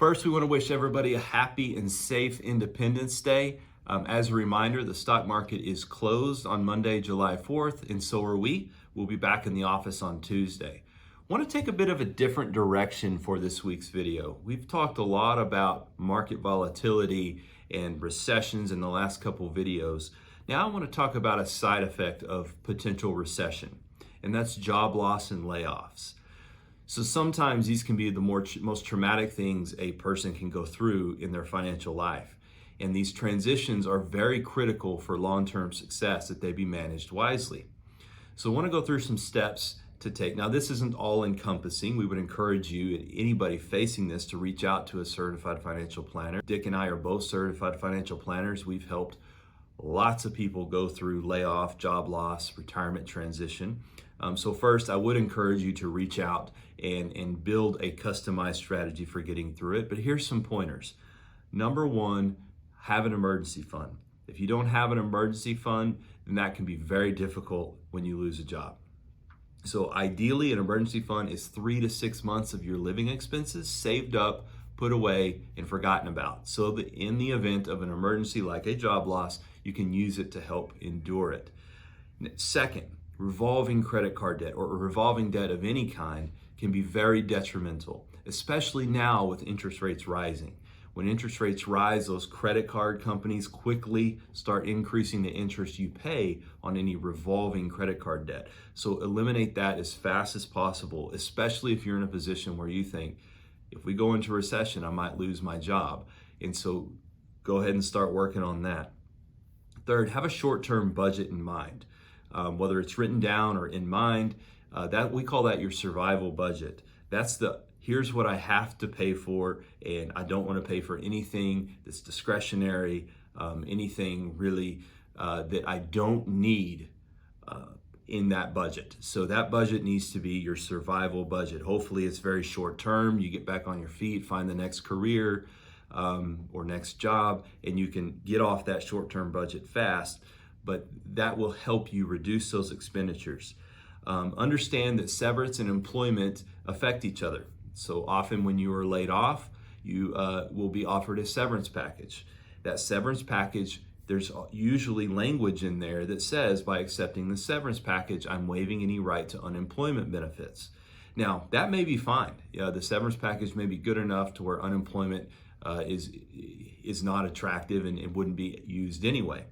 First, we want to wish everybody a happy and safe Independence Day. As a reminder, the stock market is closed on Monday, July 4th, and so are we. We'll be back in the office on Tuesday. I want to take a bit of a different direction for this week's video. We've talked a lot about market volatility and recessions in the last couple videos. Now I want to talk about a side effect of potential recession, and that's job loss and layoffs. So sometimes these can be the most traumatic things a person can go through in their financial life. And these transitions are very critical for long-term success, that they be managed wisely. So I want to go through some steps to take. Now, this isn't all encompassing. We would encourage you, anybody facing this, to reach out to a certified financial planner. Dick and I are both certified financial planners. We've helped lots of people go through layoff, job loss, retirement transition. So first, I would encourage you to reach out and build a customized strategy for getting through it. But here's some pointers. Number one, have an emergency fund. If you don't have an emergency fund, then that can be very difficult when you lose a job. So ideally, an emergency fund is 3 to 6 months of your living expenses saved up, put away, and forgotten about, so that in the event of an emergency like a job loss, you can use it to help endure it. Second, revolving credit card debt or revolving debt of any kind can be very detrimental, especially now with interest rates rising. When interest rates rise, those credit card companies quickly start increasing the interest you pay on any revolving credit card debt. So eliminate that as fast as possible, especially if you're in a position where you think, if we go into recession, I might lose my job. And so go ahead and start working on that. Third, have a short-term budget in mind. Whether it's written down or in mind, that we call that your survival budget. That's here's what I have to pay for, and I don't want to pay for anything that's discretionary, anything really that I don't need in that budget. So that budget needs to be your survival budget. Hopefully it's very short term. You get back on your feet, find the next career or next job, and you can get off that short-term budget fast. But that will help you reduce those expenditures. Understand that severance and employment affect each other. So often when you are laid off, you will be offered a severance package. That severance package, there's usually language in there that says, by accepting the severance package, I'm waiving any right to unemployment benefits. Now, that may be fine. The severance package may be good enough to where unemployment is not attractive and it wouldn't be used anyway.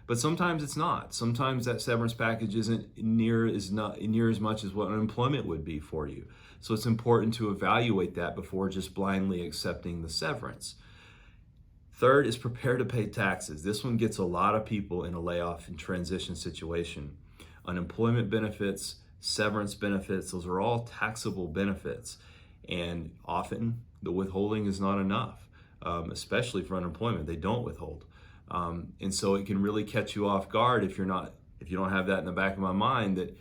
But sometimes it's not. Sometimes that severance package isn't near as much as what unemployment would be for you. So it's important to evaluate that before just blindly accepting the severance. Third is prepare to pay taxes. This one gets a lot of people in a layoff and transition situation. Unemployment benefits, severance benefits, those are all taxable benefits. And often the withholding is not enough, especially for unemployment. They don't withhold. And so it can really catch you off guard if you don't have that in the back of my mind that,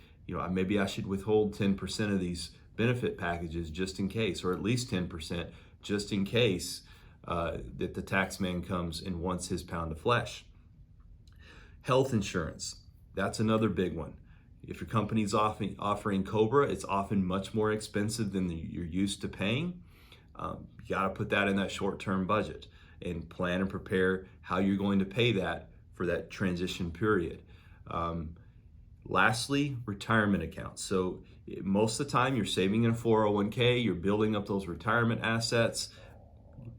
maybe I should withhold 10% of these benefit packages just in case, or at least 10% just in case that the tax man comes and wants his pound of flesh. Health insurance, that's another big one. If your company's offering COBRA, it's often much more expensive than you're used to paying. You got to put that in that short-term budget and plan and prepare how you're going to pay that for that transition period. Lastly, retirement accounts. So most of the time you're saving in a 401k, you're building up those retirement assets,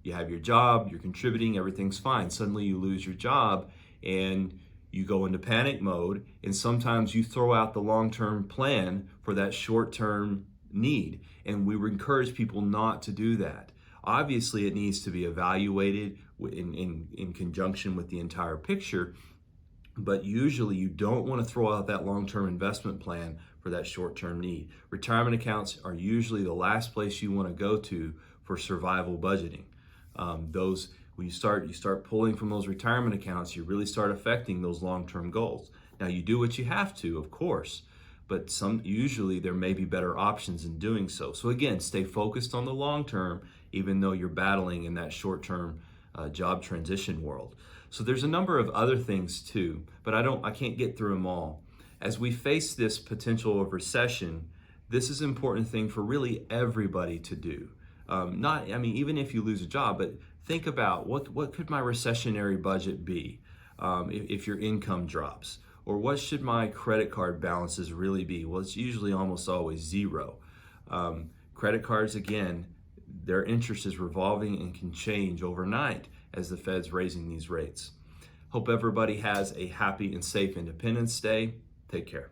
you have your job, you're contributing, everything's fine. Suddenly you lose your job and you go into panic mode, and sometimes you throw out the long-term plan for that short-term need. And we would encourage people not to do that. Obviously, it needs to be evaluated in conjunction with the entire picture, but usually you don't want to throw out that long-term investment plan for that short-term need. Retirement accounts are usually the last place you want to go to for survival budgeting. When you start pulling from those retirement accounts, you really start affecting those long-term goals. Now, you do what you have to, of course, but usually there may be better options in doing so. So again, stay focused on the long term, even though you're battling in that short-term job transition world. So there's a number of other things too, but I can't get through them all. As we face this potential of recession, this is an important thing for really everybody to do. Even if you lose a job, but think about what could my recessionary budget be if your income drops? Or what should my credit card balances really be? Well, it's usually almost always zero. Credit cards, again, their interest is revolving and can change overnight as the Fed's raising these rates. Hope everybody has a happy and safe Independence Day. Take care.